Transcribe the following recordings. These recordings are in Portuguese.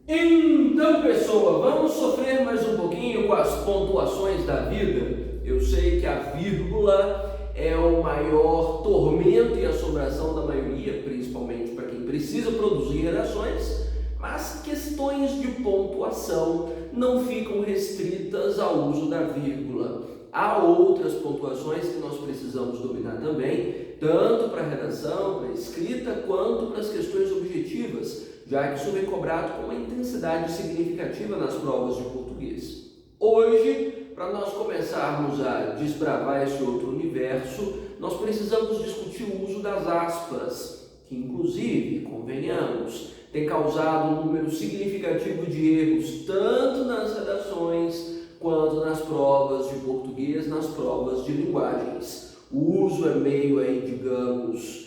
Então, pessoa, vamos sofrer mais um pouquinho com as pontuações da vida? Eu sei que a vírgula é o maior tormento e assombração da maioria, principalmente para quem precisa produzir redações, mas questões de pontuação não ficam restritas ao uso da vírgula. Há outras pontuações que nós precisamos dominar também, tanto para a redação, para a escrita, quanto para as questões objetivas, já que isso vem cobrado com uma intensidade significativa nas provas de português. Hoje, para nós começarmos a desbravar esse outro universo, nós precisamos discutir o uso das aspas, que inclusive, convenhamos, tem causado um número significativo de erros, tanto nas redações quanto nas provas de português, nas provas de linguagens. O uso é meio aí, digamos,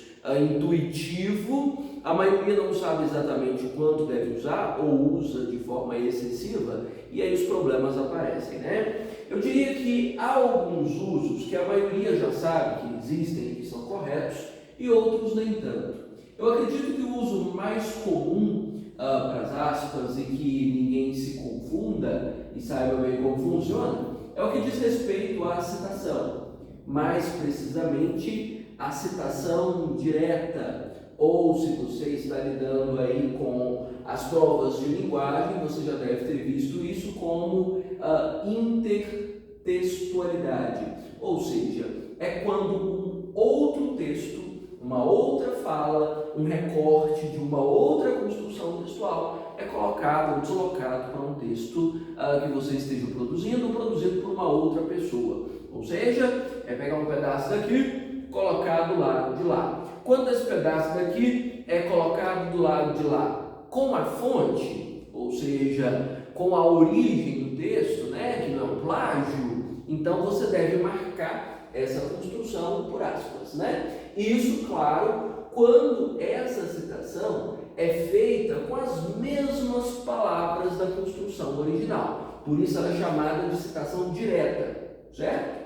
intuitivo, a maioria não sabe exatamente o quanto deve usar ou usa de forma excessiva e aí os problemas aparecem, né? Eu diria que há alguns usos que a maioria já sabe que existem e que são corretos e outros nem tanto. Eu acredito que o uso mais comum para as aspas e que ninguém se confunda e saiba bem como funciona é o que diz respeito à citação, mais precisamente a citação direta, ou se você está lidando aí com as provas de linguagem, você já deve ter visto isso como intertextualidade, ou seja, é quando um outro texto, uma outra fala, um recorte de uma outra construção textual é colocado ou deslocado para um texto que você esteja produzindo ou produzido por uma outra pessoa. Ou seja, é pegar um pedaço daqui, colocar do lado de lá. Quando esse pedaço daqui é colocado do lado de lá com a fonte, ou seja, com a origem do texto, né, que não é um plágio, então você deve marcar essa construção por aspas, né? Isso, claro, quando essa citação é feita com as mesmas palavras da construção original. Por isso ela é chamada de citação direta, certo?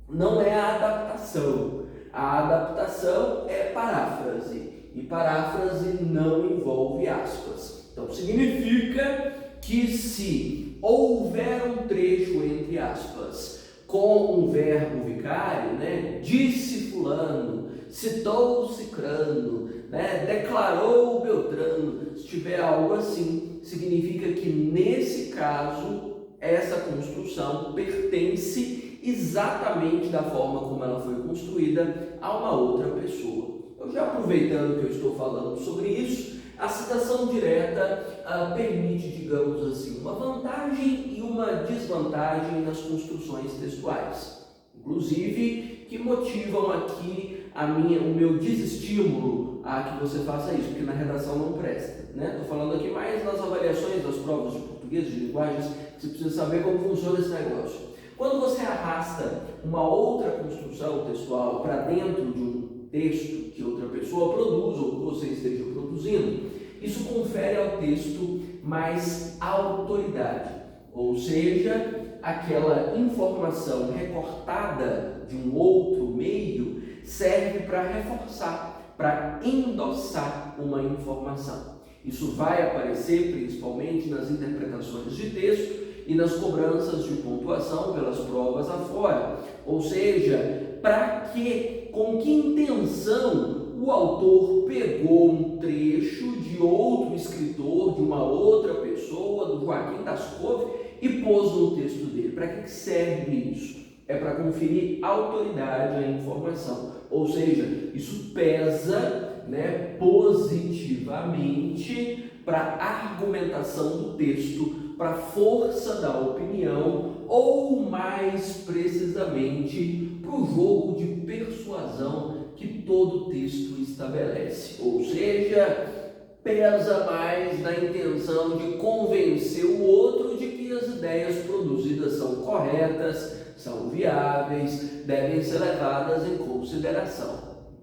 Não é a adaptação. A adaptação é paráfrase, e paráfrase não envolve aspas. Então significa que se houver um trecho entre aspas com um verbo vicário, né, disse fulano, citou cicrano, né, declarou Beltrano, se tiver algo assim, significa que nesse caso essa construção pertence exatamente da forma como ela foi construída a uma outra pessoa. Eu já aproveitando que eu estou falando sobre isso, a citação direta permite, digamos assim, uma vantagem e uma desvantagem nas construções textuais, inclusive que motivam aqui o meu desestímulo a que você faça isso, porque na redação não presta, né? Estou falando aqui mais nas avaliações das provas de português, de linguagens, você precisa saber como funciona esse negócio. Quando você arrasta uma outra construção textual para dentro de um texto que outra pessoa produz ou que você esteja produzindo, isso confere ao texto mais autoridade, ou seja, aquela informação recortada de um outro meio serve para reforçar, para endossar uma informação. Isso vai aparecer principalmente nas interpretações de texto e nas cobranças de pontuação pelas provas afora, ou seja, para que, com que intenção o autor pegou um trecho de outro escritor, de uma outra pessoa, do Joaquim das Couve, e pôs no texto dele. Para que serve isso? É para conferir autoridade à informação, ou seja, isso pesa, né, positivamente para a argumentação do texto, para a força da opinião ou, mais precisamente, para o jogo de persuasão que todo texto estabelece. Ou seja, pesa mais na intenção de convencer o outro de que as ideias produzidas são corretas, são viáveis, devem ser levadas em consideração,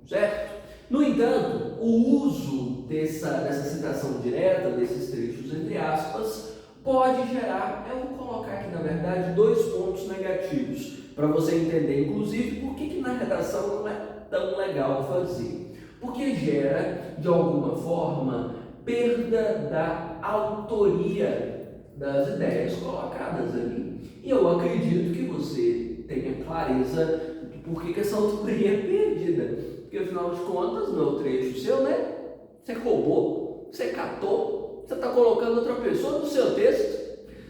certo? No entanto, o uso dessa citação direta, desses trechos entre aspas, pode gerar, eu vou colocar aqui na verdade, 2 pontos negativos, para você entender inclusive por que na redação não é tão legal fazer. Porque gera, de alguma forma, perda da autoria das ideias colocadas ali. E eu acredito que você tenha clareza do porquê que essa autoria é perdida. Porque afinal de contas, não é o trecho seu, né? Você roubou, você catou, você está colocando outra pessoa no seu texto.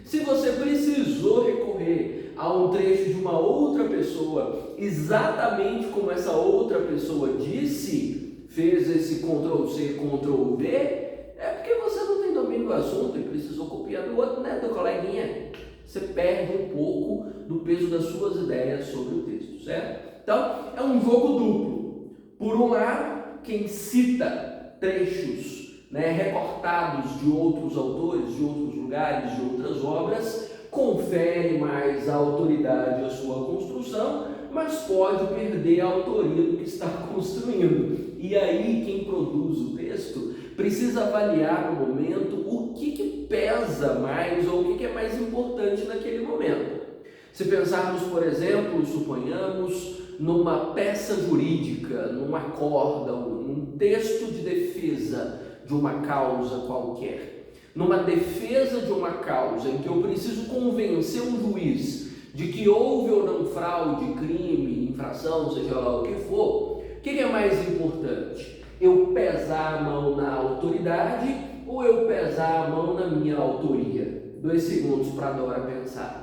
Se você precisou recorrer a um trecho de uma outra pessoa, exatamente como essa outra pessoa disse, fez esse Ctrl+C, Ctrl+V, é porque você não tem domínio do assunto e precisou copiar do outro, né, do coleguinha. Você perde um pouco do peso das suas ideias sobre o texto, certo? Então, é um jogo duplo. Por um lado, quem cita trechos, né, recortados de outros autores, de outros lugares, de outras obras, confere mais a autoridade à sua construção, mas pode perder a autoria do que está construindo. E aí, quem produz o texto precisa avaliar no momento o que pesa mais ou o que é mais importante naquele momento. Se pensarmos, por exemplo, suponhamos, numa peça jurídica, num acórdão, num texto de defesa de uma causa qualquer, numa defesa de uma causa em que eu preciso convencer um juiz de que houve ou não fraude, crime, infração, seja lá o que for, o que é mais importante? Eu pesar a mão na autoridade ou eu pesar a mão na minha autoria? 2 segundos para a Dora pensar.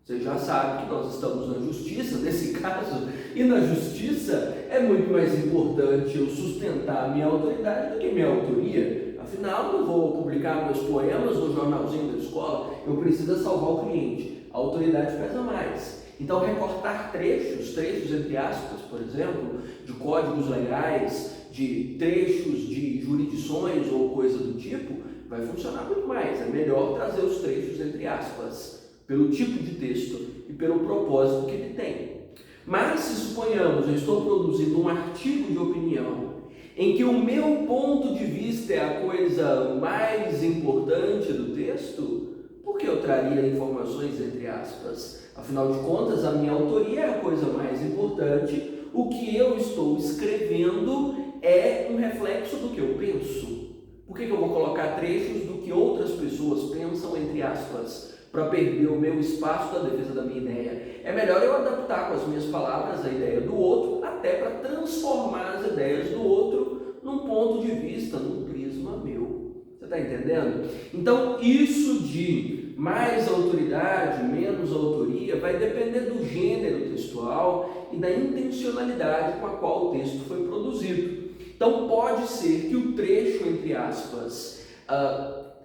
Você já sabe que nós estamos na justiça, nesse caso, e na justiça é muito mais importante eu sustentar a minha autoridade do que a minha autoria. Afinal, eu não vou publicar meus poemas no jornalzinho da escola, eu preciso salvar o cliente. A autoridade pesa mais. Então, recortar trechos entre aspas, por exemplo, de códigos legais, de trechos de jurisdições ou coisa do tipo, vai funcionar muito mais. É melhor trazer os trechos entre aspas, pelo tipo de texto e pelo propósito que ele tem. Mas se suponhamos, eu estou produzindo um artigo de opinião em que o meu ponto de vista é a coisa mais importante do texto, por que eu traria informações entre aspas? Afinal de contas, a minha autoria é a coisa mais importante, o que eu estou escrevendo é um reflexo do que eu penso. Por que eu vou colocar trechos do que outras pessoas pensam entre aspas? Para perder o meu espaço da defesa da minha ideia. É melhor eu adaptar com as minhas palavras a ideia do outro, até para transformar as ideias do outro num ponto de vista, num prisma meu. Você está entendendo? Então, isso de mais autoridade, menos autoria, vai depender do gênero textual e da intencionalidade com a qual o texto foi produzido. Então, pode ser que o trecho, entre aspas,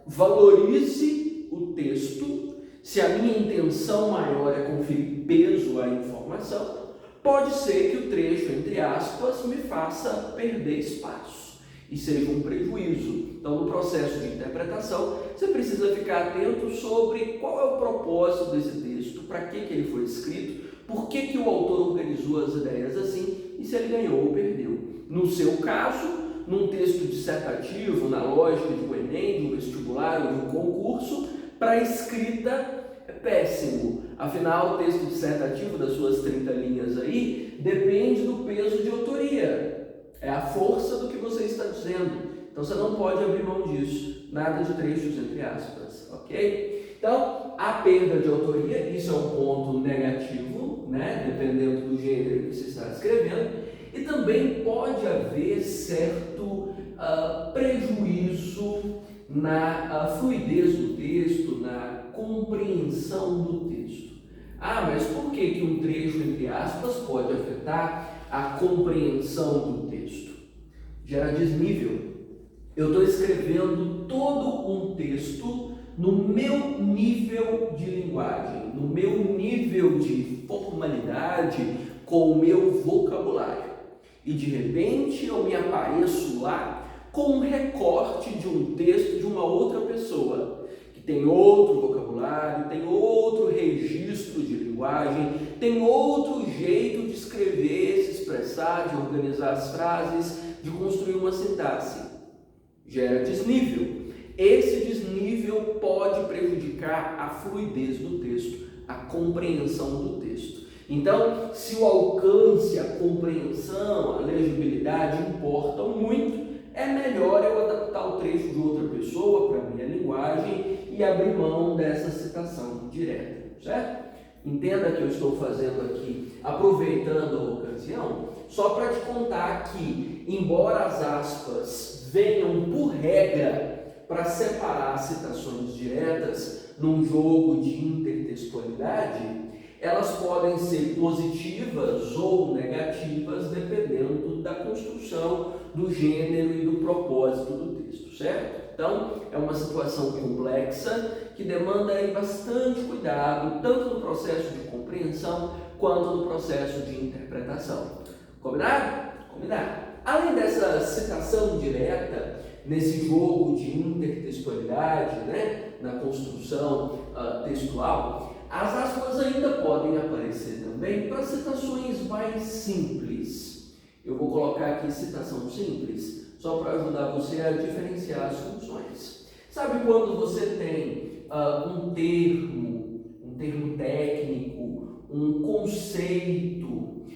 valorize o texto. Se a minha intenção maior é conferir peso à informação, pode ser que o trecho, entre aspas, me faça perder espaço e seja um prejuízo. Então, no processo de interpretação, você precisa ficar atento sobre qual é o propósito desse texto, para que ele foi escrito, por que o autor organizou as ideias assim e se ele ganhou ou perdeu. No seu caso, num texto dissertativo, na lógica de um Enem, de um vestibular ou de um concurso, para escrita é péssimo. Afinal, o texto dissertativo das suas 30 linhas aí depende do peso de autoria. É a força do que você está dizendo. Então, você não pode abrir mão disso. Nada de trechos entre aspas, ok? Então, a perda de autoria, isso é um ponto negativo, né? Dependendo do gênero que você está escrevendo. E também pode haver certo prejuízo na fluidez do texto, na compreensão do texto. Mas por que um trecho, entre aspas, pode afetar a compreensão do texto? Gera desnível. Eu estou escrevendo todo um texto no meu nível de linguagem, no meu nível de formalidade, com o meu vocabulário. E de repente eu me apareço lá com um recorte de um texto de uma outra pessoa, que tem outro vocabulário, tem outro registro de linguagem, tem outro jeito de escrever, se expressar, de organizar as frases, de construir uma sintaxe. Gera desnível. Esse desnível pode prejudicar a fluidez do texto, a compreensão do texto. Então, se o alcance, a compreensão, a legibilidade importam muito, é melhor eu adaptar interpretar o trecho de outra pessoa para a minha linguagem e abrir mão dessa citação direta, certo? Entenda que eu estou fazendo aqui, aproveitando a ocasião, só para te contar que, embora as aspas venham por regra para separar citações diretas num jogo de intertextualidade, elas podem ser positivas ou negativas dependendo da construção, do gênero e do propósito do texto, certo? Então, é uma situação complexa que demanda aí bastante cuidado, tanto no processo de compreensão quanto no processo de interpretação. Combinado? Combinado. Além dessa citação direta, nesse jogo de intertextualidade, né, na construção textual, as aspas ainda podem aparecer também para citações mais simples. Eu vou colocar aqui citação simples, só para ajudar você a diferenciar as funções. Sabe quando você tem um termo técnico, um conceito,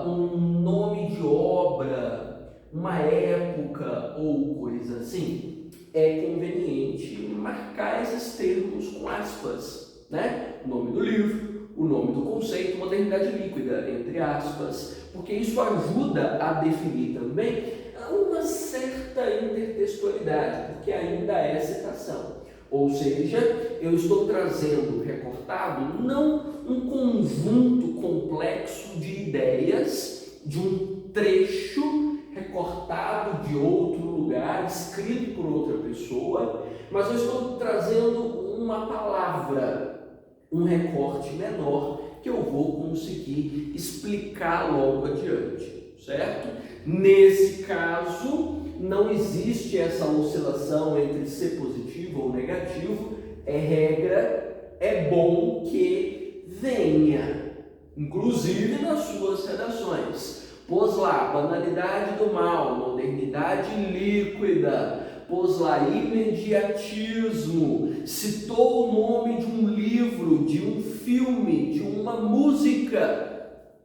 um nome de obra, uma época ou coisa assim? É conveniente marcar esses termos com aspas, né? O nome do livro, o nome do conceito, modernidade líquida, entre aspas, porque isso ajuda a definir também uma certa intertextualidade, porque ainda é citação. Ou seja, eu estou trazendo recortado não um conjunto complexo de ideias de um trecho recortado de outro lugar, escrito por outra pessoa, mas eu estou trazendo uma palavra, um recorte menor que eu vou conseguir explicar logo adiante, certo? Nesse caso, não existe essa oscilação entre ser positivo ou negativo, é regra, é bom que venha, inclusive nas suas redações. Pôs lá, banalidade do mal, modernidade líquida, pôs lá, imediatismo, citou o nome de um livro, de um filme, de uma música.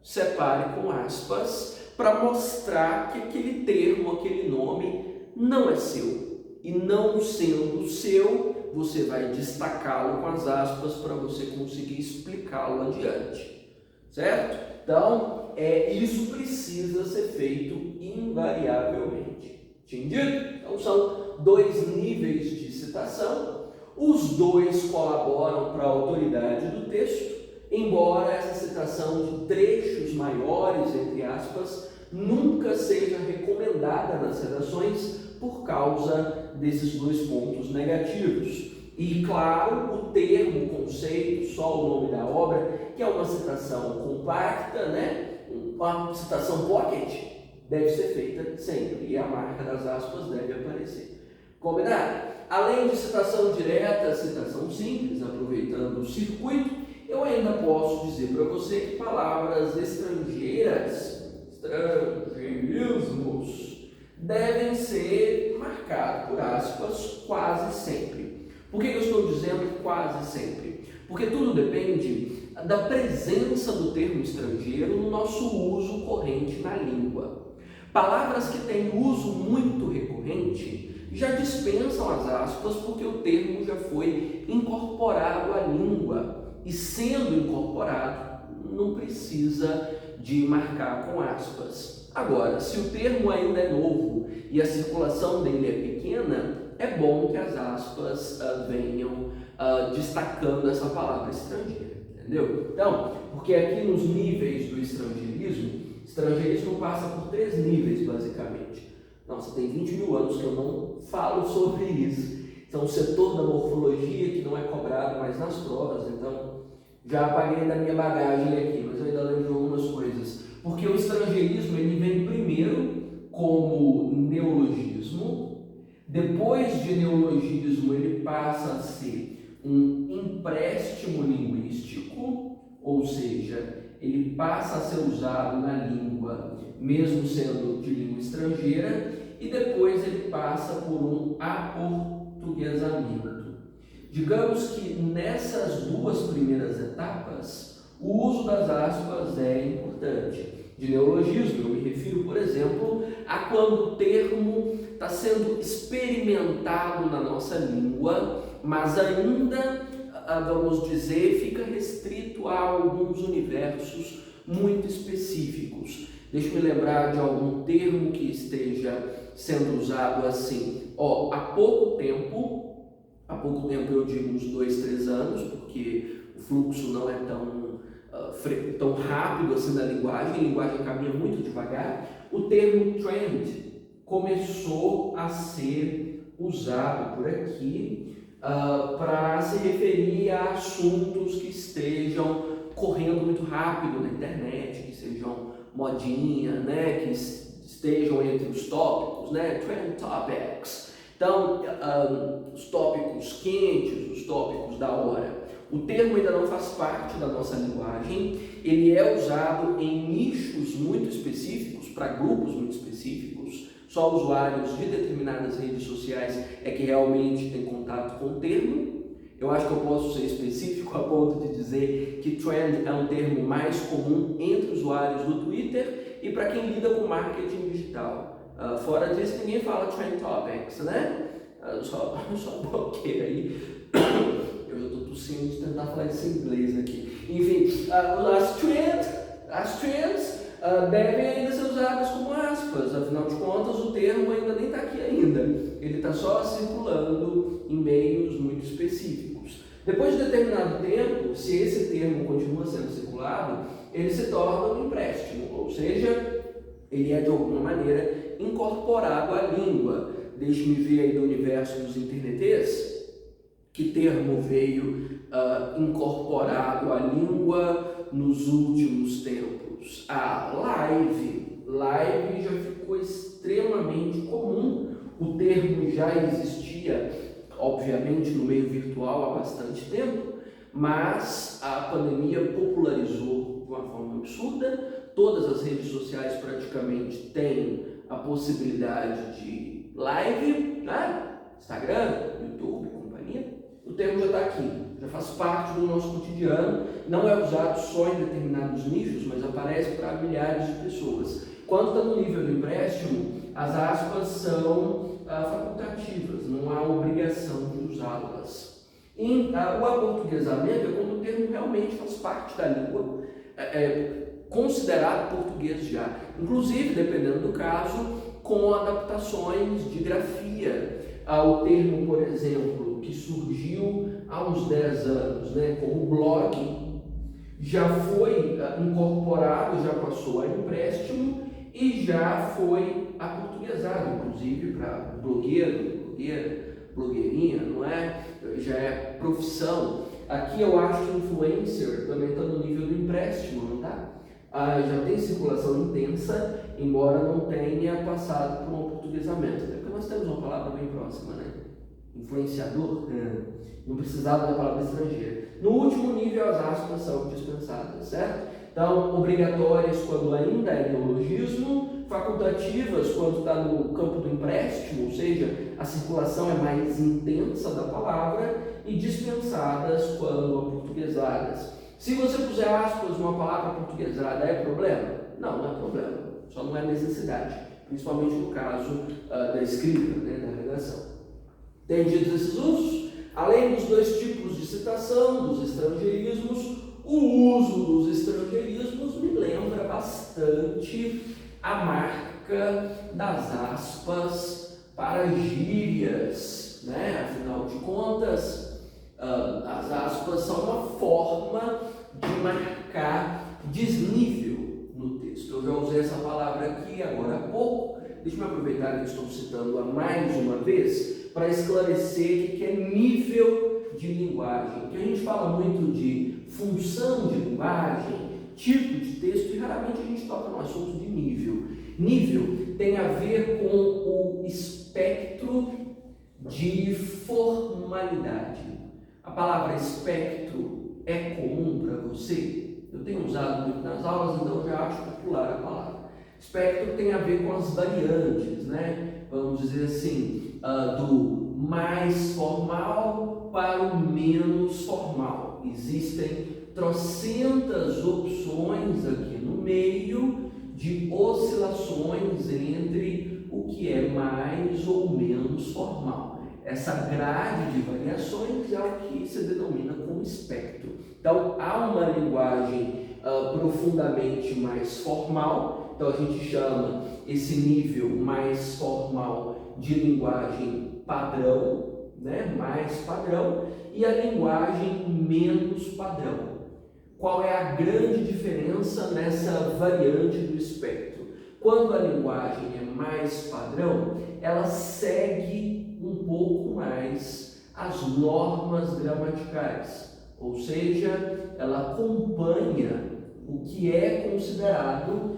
Separe com aspas para mostrar que aquele termo, aquele nome não é seu. E não sendo seu, você vai destacá-lo com as aspas para você conseguir explicá-lo adiante. Certo? Então, isso precisa ser feito invariavelmente. Entendido? Então, são dois níveis de citação. Os dois colaboram para a autoridade do texto, embora essa citação de trechos maiores, entre aspas, nunca seja recomendada nas redações por causa desses dois pontos negativos. E, claro, o termo, o conceito, só o nome da obra, que é uma citação compacta, né? Uma citação pocket, deve ser feita sempre, e a marca das aspas deve aparecer. Combinado? Além de citação direta, citação simples, aproveitando o circuito, eu ainda posso dizer para você que palavras estrangeirismos, devem ser marcados por aspas quase sempre. Por que eu estou dizendo quase sempre? Porque tudo depende da presença do termo estrangeiro no nosso uso corrente na língua. Palavras que têm uso muito recorrente já dispensam as aspas porque o termo já foi incorporado à língua. E sendo incorporado, não precisa de marcar com aspas. Agora, se o termo ainda é novo e a circulação dele é pequena, é bom que as aspas venham destacando essa palavra estrangeira, entendeu? Então, porque aqui nos níveis do estrangeirismo passa por 3 níveis, basicamente. Nossa, tem 20 mil anos que eu não falo sobre isso. Então, o setor da morfologia que não é cobrado mais nas provas, então já apaguei da minha bagagem aqui, mas eu ainda lembro de algumas coisas. Porque o estrangeirismo ele vem primeiro como neologismo, depois de neologismo ele passa a ser um empréstimo linguístico, ou seja, ele passa a ser usado na língua, mesmo sendo de língua estrangeira, e depois ele passa por um aportuguesamento. Digamos que nessas duas primeiras etapas, o uso das aspas é importante. De neologismo, eu me refiro, por exemplo, a quando o termo está sendo experimentado na nossa língua, mas ainda, vamos dizer, fica restrito a alguns universos muito específicos. Deixa eu me lembrar de algum termo que esteja sendo usado assim. Há pouco tempo eu digo uns 2, 3 anos, porque o fluxo não é tão rápido assim na linguagem, a linguagem caminha muito devagar. O termo trend começou a ser usado por aqui para se referir a assuntos que estejam correndo muito rápido na internet, que sejam modinha, né, que estejam entre os tópicos, né, trend topics. Então, os tópicos quentes, os tópicos da hora. O termo ainda não faz parte da nossa linguagem, ele é usado em nichos muito específicos, para grupos muito específicos. Só usuários de determinadas redes sociais é que realmente têm contato com o termo. Eu acho que eu posso ser específico a ponto de dizer que trend é um termo mais comum entre usuários do Twitter e para quem lida com marketing digital. Fora disso, ninguém fala trend topics, né? Só bloqueia aí. Eu já estou tossindo de tentar falar isso em inglês aqui. Enfim, as trends devem ainda ser usadas como aspas, afinal de contas o termo ainda nem está aqui ainda, ele está só circulando em meios muito específicos. Depois de determinado tempo, se esse termo continua sendo circulado, ele se torna um empréstimo, ou seja, ele é de alguma maneira incorporado à língua. Deixe-me ver aí do universo dos internetês, que termo veio incorporado à língua nos últimos tempos? Live. Live já ficou extremamente comum. O termo já existia, obviamente, no meio virtual há bastante tempo, mas a pandemia popularizou de uma forma absurda. Todas as redes sociais praticamente têm a possibilidade de live, né? Instagram, YouTube, companhia. O termo já está aqui, já faz parte do nosso cotidiano, não é usado só em determinados nichos, mas aparece para milhares de pessoas. Quando está no nível do empréstimo, as aspas são facultativas, não há obrigação de usá-las. O aportuguesamento é quando o termo realmente faz parte da língua, considerado português já, inclusive, dependendo do caso, com adaptações de grafia. O termo, por exemplo, que surgiu há uns 10 anos, né, como blog, já foi incorporado, já passou a empréstimo e já foi aportuguesado, inclusive para blogueiro, blogueira, blogueirinha, não é? Já é profissão. Aqui eu acho que influencer também está no nível do empréstimo, não está? Já tem circulação intensa, embora não tenha passado por um aportuguesamento, até porque nós temos uma palavra bem próxima, né? Influenciador, não precisava da palavra estrangeira. No último nível, as aspas são dispensadas, certo? Então, obrigatórias quando ainda é neologismo, facultativas quando está no campo do empréstimo, ou seja, a circulação é mais intensa da palavra, e dispensadas quando aportuguesadas. Se você puser aspas numa palavra portuguesada, é problema? Não, não é problema, só não é necessidade, principalmente no caso da escrita, né, da redação. Entendidos esses usos? Além dos 2 tipos de citação, dos estrangeirismos, o uso dos estrangeirismos me lembra bastante a marca das aspas para gírias, né? Afinal de contas, as aspas são uma forma de marcar desnível no texto. Eu já usei essa palavra aqui agora há pouco. Deixa eu aproveitar que estou citando-a mais uma vez para esclarecer o que é nível de linguagem. Porque a gente fala muito de função de linguagem, tipo de texto, e raramente a gente toca no assunto de nível. Nível tem a ver com o espectro de formalidade. A palavra espectro é comum para você? Eu tenho usado muito nas aulas, então já acho popular a palavra. Espectro tem a ver com as variantes, né? Vamos dizer assim, do mais formal para o menos formal. Existem trocentas opções aqui no meio de oscilações entre o que é mais ou menos formal. Essa grade de variações é o que se denomina como espectro. Então, há uma linguagem profundamente mais formal, então a gente chama esse nível mais formal de linguagem padrão, né? Mais padrão, e a linguagem menos padrão. Qual é a grande diferença nessa variante do espectro? Quando a linguagem é mais padrão, ela segue um pouco mais as normas gramaticais, ou seja, ela acompanha o que é considerado,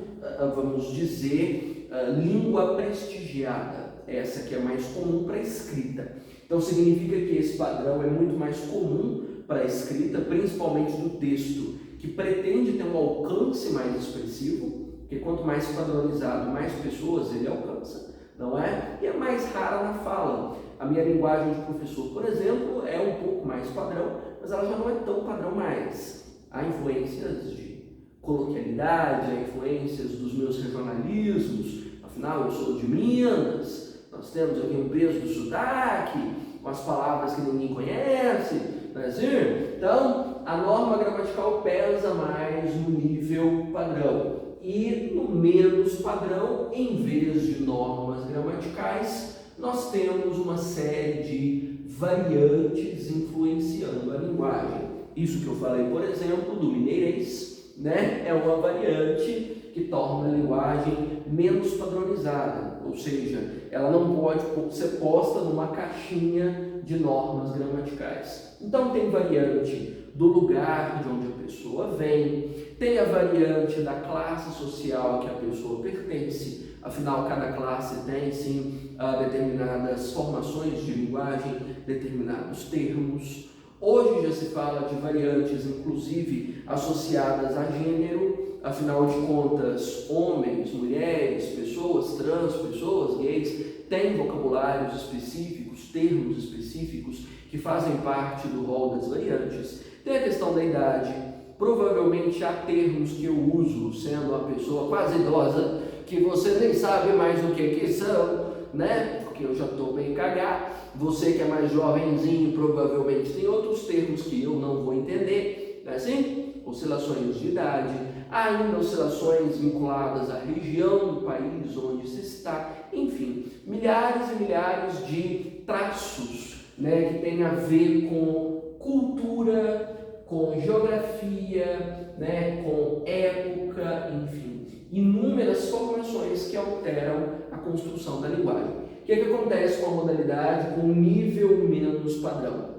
vamos dizer, língua prestigiada, essa que é mais comum para a escrita. Então significa que esse padrão é muito mais comum para a escrita, principalmente do texto que pretende ter um alcance mais expressivo, porque quanto mais padronizado, mais pessoas ele alcança, não é? E é mais rara na fala. A minha linguagem de professor, por exemplo, é um pouco mais padrão, mas ela já não é tão padrão mais. Há influências de coloquialidade, há influências dos meus regionalismos, afinal eu sou de Minas, nós temos aqui um peso do sotaque, com as palavras que ninguém conhece, Brasil. Então, a norma gramatical pesa mais no nível padrão. E no menos padrão, em vez de normas gramaticais, nós temos uma série de variantes influenciando a linguagem. Isso que eu falei, por exemplo, do mineirês, né? É uma variante que torna a linguagem menos padronizada, ou seja, ela não pode ser posta numa caixinha de normas gramaticais. Então tem variante do lugar de onde a pessoa vem, tem a variante da classe social que a pessoa pertence, afinal cada classe tem sim determinadas formações de linguagem, determinados termos. Hoje já se fala de variantes inclusive associadas a gênero, afinal de contas homens, mulheres, pessoas trans, pessoas gays têm vocabulários específicos, termos específicos que fazem parte do rol das variantes. Tem a questão da idade, provavelmente há termos que eu uso sendo uma pessoa quase idosa, que você nem sabe mais o que são, né? Porque eu já estou bem cagado. Você que é mais jovenzinho provavelmente tem outros termos que eu não vou entender, não é assim? Oscilações de idade, ainda oscilações vinculadas à região do país onde se está, enfim, milhares e milhares de traços, né, que tem a ver com cultura, com geografia, né, com época, enfim, inúmeras formações que alteram a construção da linguagem. O que acontece com a modalidade com nível menos padrão?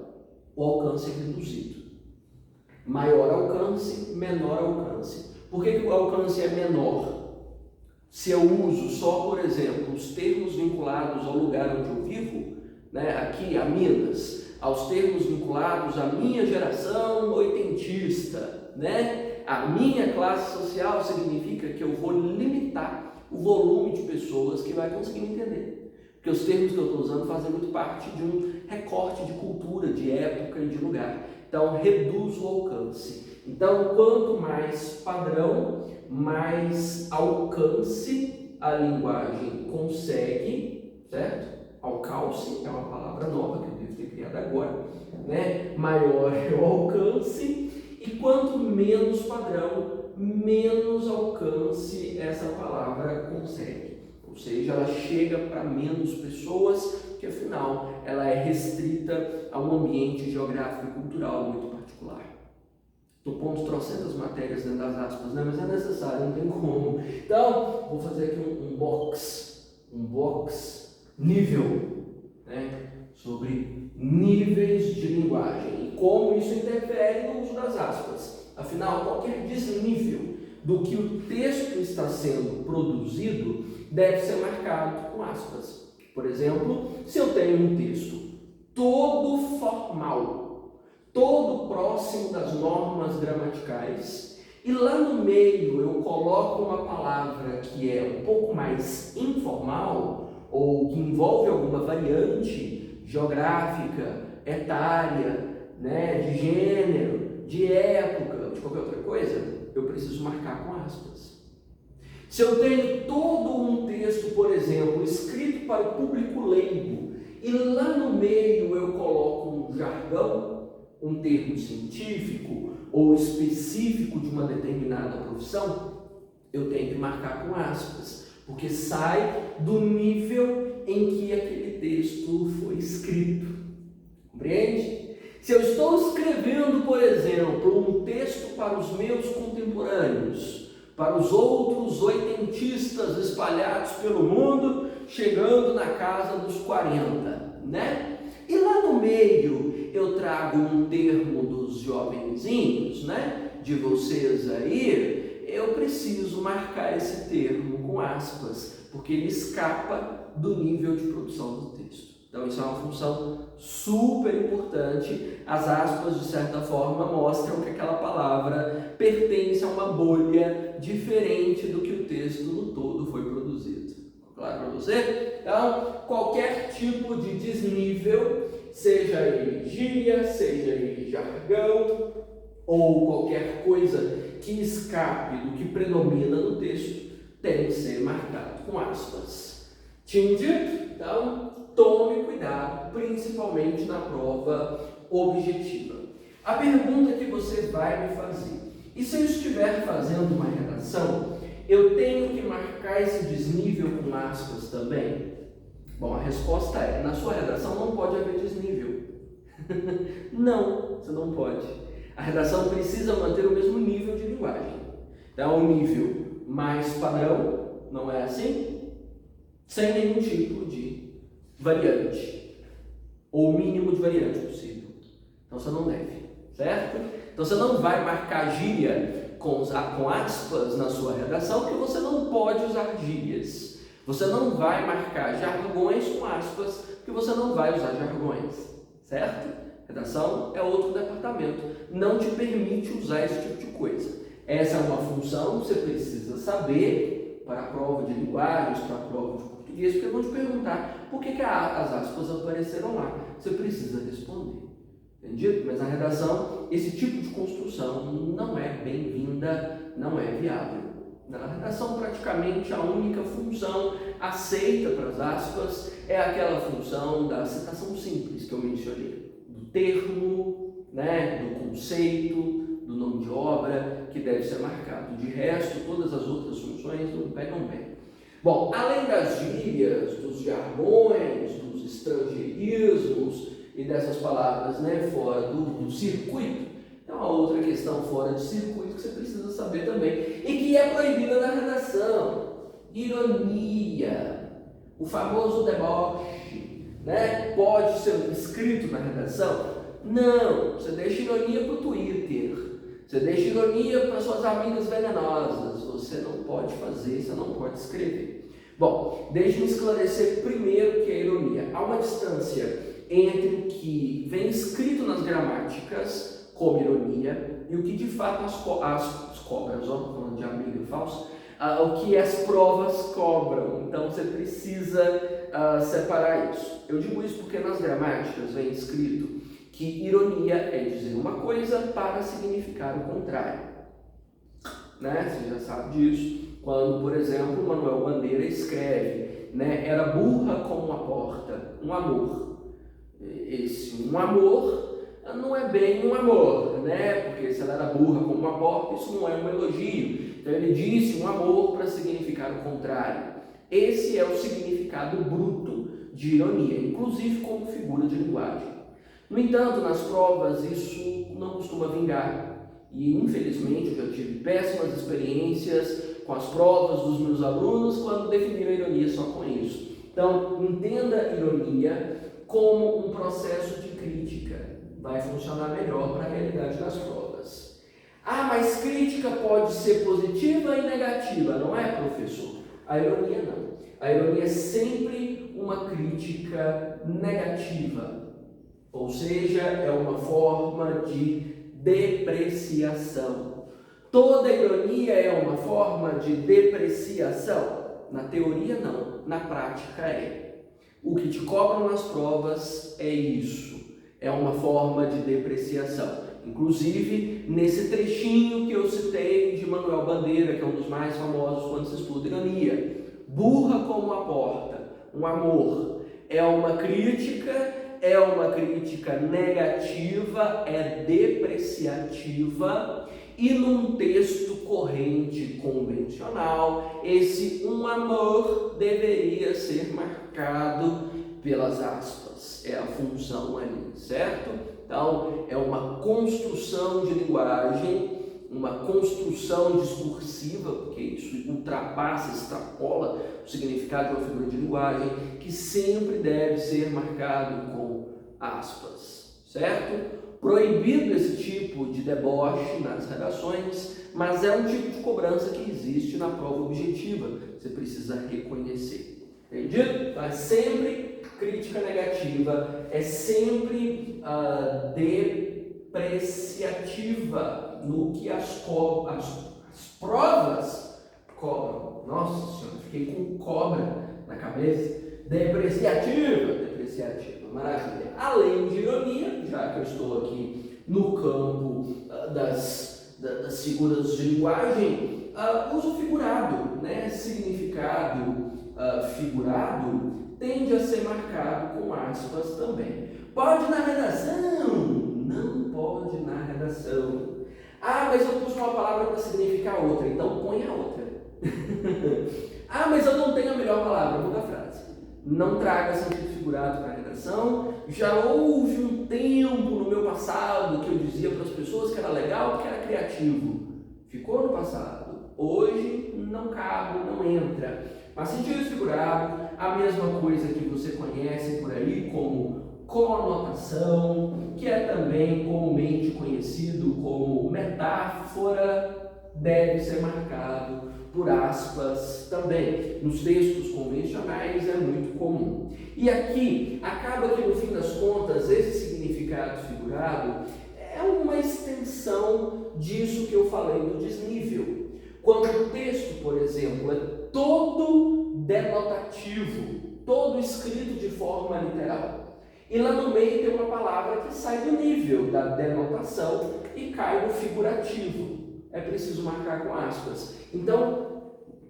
O alcance é reduzido. Maior alcance, menor alcance. Por que o alcance é menor? Se eu uso só, por exemplo, os termos vinculados ao lugar onde eu vivo, né, aqui a Minas, aos termos vinculados à minha geração oitentista, né, a minha classe social, significa que eu vou limitar o volume de pessoas que vai conseguir me entender. Porque os termos que eu estou usando fazem muito parte de um recorte de cultura, de época e de lugar. Então, reduz o alcance. Então, quanto mais padrão, mais alcance a linguagem consegue, certo? Alcance é uma palavra nova que eu devo ter criado agora, né? Maior é o alcance, e quanto menos padrão, menos alcance essa palavra consegue. Ou seja, ela chega para menos pessoas, que afinal ela é restrita a um ambiente geográfico e cultural muito particular. Estou pondo trocentas matérias dentro das aspas, né? Mas é necessário, não tem como. Então, vou fazer aqui um box nível, né? Sobre níveis de linguagem e como isso interfere no uso das aspas. Afinal, qualquer desnível do que o texto está sendo produzido deve ser marcado com aspas. Por exemplo, se eu tenho um texto todo formal, todo próximo das normas gramaticais, e lá no meio eu coloco uma palavra que é um pouco mais informal, ou que envolve alguma variante geográfica, etária, né, de gênero, de época, de qualquer outra coisa, eu preciso marcar com aspas. Se eu tenho todo um texto, por exemplo, escrito para o público leigo, e lá no meio eu coloco um jargão, um termo científico ou específico de uma determinada profissão, eu tenho que marcar com aspas, porque sai do nível em que aquele texto foi escrito. Compreende? Se eu estou escrevendo, por exemplo, um texto para os meus contemporâneos, para os outros oitentistas espalhados pelo mundo, chegando na casa dos 40, né? E lá no meio eu trago um termo dos jovenzinhos, né? De vocês aí, eu preciso marcar esse termo com aspas, porque ele escapa do nível de produção do texto. Então isso é uma função super importante. As aspas, de certa forma, mostram que aquela palavra pertence a uma bolha diferente do que o texto no todo foi produzido. Claro para você? Então, qualquer tipo de desnível, seja ele gíria, seja ele jargão, ou qualquer coisa que escape do que predomina no texto, tem que ser marcado com aspas. Entendido? Então, tome cuidado, principalmente na prova objetiva. A pergunta que você vai me fazer: e se eu estiver fazendo uma redação, eu tenho que marcar esse desnível com aspas também? Bom, a resposta é: na sua redação não pode haver desnível. Não, você não pode. A redação precisa manter o mesmo nível de linguagem. Então, um nível mais padrão, não é assim? Sem nenhum tipo de variante, ou o mínimo de variante possível. Então você não deve, certo? Então você não vai marcar gíria com aspas na sua redação, porque você não pode usar gírias. Você não vai marcar jargões com aspas, porque você não vai usar jargões, certo? Redação é outro departamento, não te permite usar esse tipo de coisa. Essa é uma função que você precisa saber para a prova de linguagens, para a prova de português, porque vão te perguntar por que as aspas apareceram lá. Você precisa responder. Entendido? Mas na redação, esse tipo de construção não é bem-vinda, não é viável. Na redação, praticamente, a única função aceita para as aspas é aquela função da citação simples que eu mencionei. Do termo, né, do conceito, do nome de obra, que deve ser marcado. De resto, todas as outras funções não pegam bem. Bom, além das gírias, dos jargões, dos estrangeirismos e dessas palavras, né, fora do circuito, tem uma outra questão fora de circuito que você precisa saber também, e que é proibida na redação: ironia, o famoso deboche, né? Pode ser escrito na redação? Não, você deixa ironia para o Twitter, você deixa ironia para suas amigas venenosas, você não pode fazer, você não pode escrever. Bom, deixe-me esclarecer primeiro o que é ironia. Há uma distância entre o que vem escrito nas gramáticas como ironia e o que de fato as cobras, falando de amiga falsa, o que as provas cobram. Então você precisa separar isso. Eu digo isso porque nas gramáticas vem escrito que ironia é dizer uma coisa para significar o contrário, né? Você já sabe disso. Quando, por exemplo, Manuel Bandeira escreve, né, era burra como uma porta, um amor. Esse um amor não é bem um amor, né? Porque se ela era burra como uma porta, isso não é um elogio. Então ele disse um amor para significar o contrário. Esse é o significado bruto de ironia, inclusive como figura de linguagem. No entanto, nas provas isso não costuma vingar. E infelizmente eu já tive péssimas experiências com as provas dos meus alunos quando definiram a ironia só com isso. Então, entenda a ironia como um processo de crítica. Vai funcionar melhor para a realidade das provas. Ah, mas crítica pode ser positiva e negativa, não é, professor? A ironia não. A ironia é sempre uma crítica negativa, ou seja, é uma forma de depreciação. Toda ironia é uma forma de depreciação? Na teoria não, na prática é. O que te cobram nas provas é isso. É uma forma de depreciação. Inclusive, nesse trechinho que eu citei de Manuel Bandeira, que é um dos mais famosos quando se estuda ironia. Burra como a porta, um amor. É uma crítica negativa, é depreciativa, e num texto corrente convencional, esse um amor deveria ser marcado pelas aspas. É a função ali, certo? Então, é uma construção de linguagem, uma construção discursiva, porque isso ultrapassa, extrapola o significado de uma figura de linguagem, que sempre deve ser marcado com aspas, certo? Proibido esse tipo de deboche nas redações, mas é um tipo de cobrança que existe na prova objetiva, você precisa reconhecer. Entendido? Então é sempre crítica negativa, é sempre depreciativa no que as provas cobram. Nossa Senhora, fiquei com cobra na cabeça. Depreciativa, maravilha. Além de ironia, já que eu estou aqui no campo das figuras de linguagem, uso figurado, né? Significado figurado tende a ser marcado com aspas também. Pode na redação? Não pode na redação. Mas eu pus uma palavra para significar outra, então põe a outra. Mas eu não tenho a melhor palavra, muda a frase. Não traga sentido figurado para a redação. Já houve um tempo no meu passado que eu dizia para as pessoas que era legal porque era criativo. Ficou no passado. Hoje não cabe, não entra. Mas sentido figurado, a mesma coisa que você conhece por aí como conotação, que é também comumente conhecido como metáfora, deve ser marcado por aspas também. Nos textos convencionais é muito comum. E aqui, acaba que no fim das contas, esse significado figurado é uma extensão disso que eu falei do desnível. Quando o texto, por exemplo, é todo denotativo, todo escrito de forma literal, e lá no meio tem uma palavra que sai do nível da denotação e cai no figurativo. É preciso marcar com aspas. Então,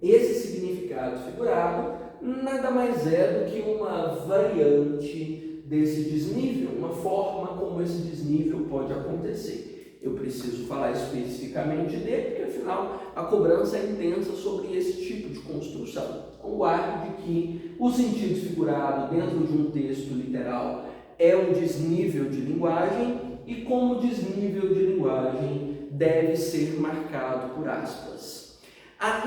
esse significado figurado nada mais é do que uma variante desse desnível, uma forma como esse desnível pode acontecer. Eu preciso falar especificamente dele, porque afinal a cobrança é intensa sobre esse tipo de construção. Então, guarde que o sentido figurado dentro de um texto literal é um desnível de linguagem, e como desnível de linguagem deve ser marcado por aspas.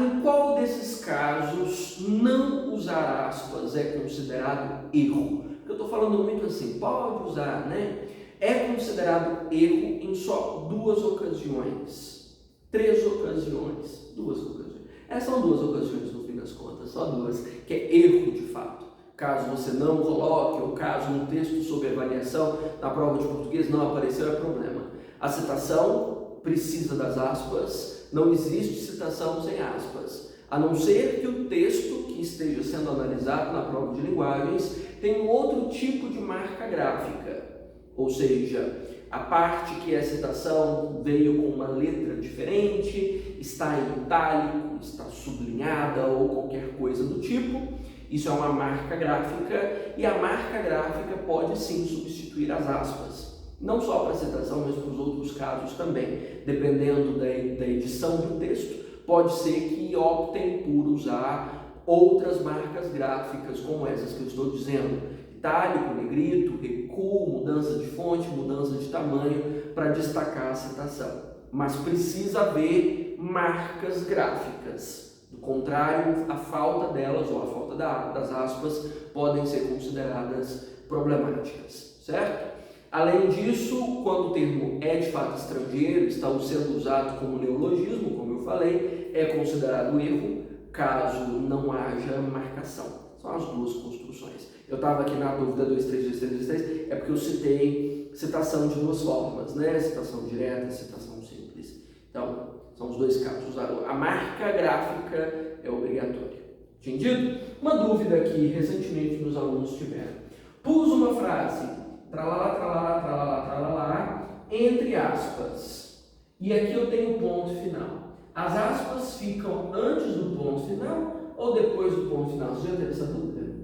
Em qual desses casos não usar aspas é considerado erro? Porque eu estou falando muito assim, pode usar, né? É considerado erro em só 2 ocasiões. 3 ocasiões. 2 ocasiões. Essas são 2 ocasiões no fim das contas, só 2, que é erro de fato. Caso você não coloque, ou caso um texto sob avaliação na prova de português não apareceu, é problema. A citação precisa das aspas, não existe citação sem aspas, a não ser que o texto que esteja sendo analisado na prova de linguagens tenha um outro tipo de marca gráfica, ou seja, a parte que é citação veio com uma letra diferente, está em itálico, está sublinhada ou qualquer coisa do tipo. Isso é uma marca gráfica, e a marca gráfica pode sim substituir as aspas. Não só para a citação, mas para os outros casos também. Dependendo da edição do texto, pode ser que optem por usar outras marcas gráficas, como essas que eu estou dizendo. Itálico, negrito, recuo, mudança de fonte, mudança de tamanho, para destacar a citação. Mas precisa haver marcas gráficas. Do contrário, a falta delas ou a falta das aspas podem ser consideradas problemáticas, certo? Além disso, quando o termo é de fato estrangeiro, está sendo usado como neologismo, como eu falei, é considerado erro caso não haja marcação. São as 2 construções. Eu estava aqui na dúvida 2, 3, 2, 3, 2, 3, é porque eu citei citação de 2 formas, né? Citação direta e citação simples. Então, são os 2 casos. A marca gráfica é obrigatória. Entendido? Uma dúvida que recentemente meus alunos tiveram. Pus uma frase, tralalá, tralalá, tralalá, tralalá, entre aspas, e aqui eu tenho ponto final. As aspas ficam antes do ponto final ou depois do ponto final? Você já teve essa dúvida?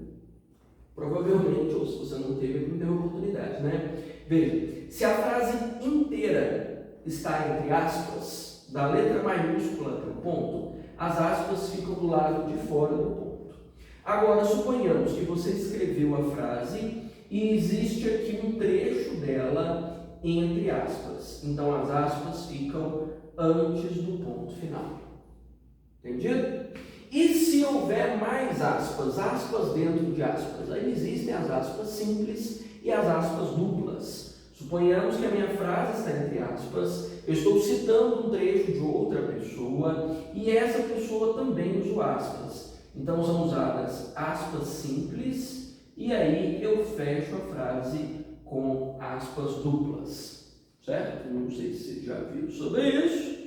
Provavelmente, ou se você não teve, não teve oportunidade, né? Veja, se a frase inteira está entre aspas, da letra maiúscula até o ponto, as aspas ficam do lado de fora do ponto. Agora, suponhamos que você escreveu a frase e existe aqui um trecho dela entre aspas. Então, as aspas ficam antes do ponto final. Entendido? E se houver mais aspas, aspas dentro de aspas, aí existem as aspas simples e as aspas duplas. Suponhamos que a minha frase está entre aspas, eu estou citando um trecho de outra pessoa e essa pessoa também usou aspas. Então são usadas aspas simples e aí eu fecho a frase com aspas duplas. Certo? Não sei se você já viu sobre isso.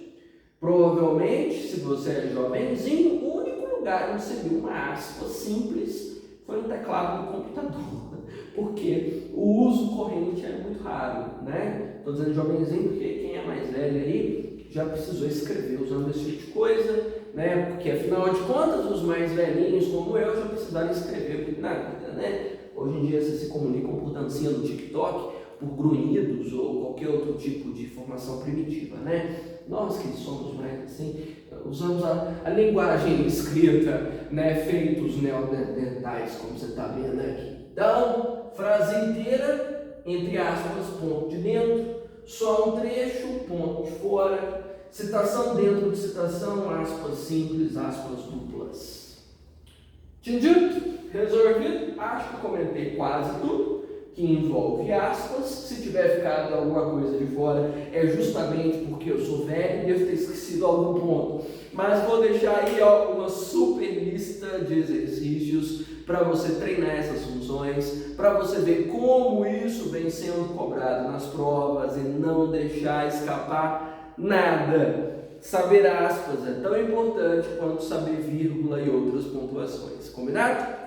Provavelmente, se você é jovenzinho, o único lugar onde você viu uma aspa simples foi no teclado do computador, porque o uso corrente é muito raro, né? Estou dizendo jovenzinho porque quem é mais velho aí já precisou escrever usando esse tipo de coisa, né? Porque afinal de contas, os mais velhinhos como eu já precisaram escrever na vida, né? Hoje em dia vocês se comunicam por dancinha no TikTok, por grunhidos ou qualquer outro tipo de informação primitiva, né? Nós que somos mais assim, usamos a linguagem escrita, né, feitos neodentais, como você está vendo aqui. Então, frase inteira, entre aspas, ponto de dentro, só um trecho, ponto de fora, citação dentro de citação, aspas simples, aspas duplas. Entendido? Resolvido? Acho que comentei quase tudo que envolve aspas. Se tiver ficado alguma coisa de fora, é justamente porque eu sou velho e devo ter esquecido algum ponto. Mas vou deixar aí uma super lista de exercícios para você treinar essas funções, para você ver como isso vem sendo cobrado nas provas e não deixar escapar nada. Saber aspas é tão importante quanto saber vírgula e outras pontuações. Combinado?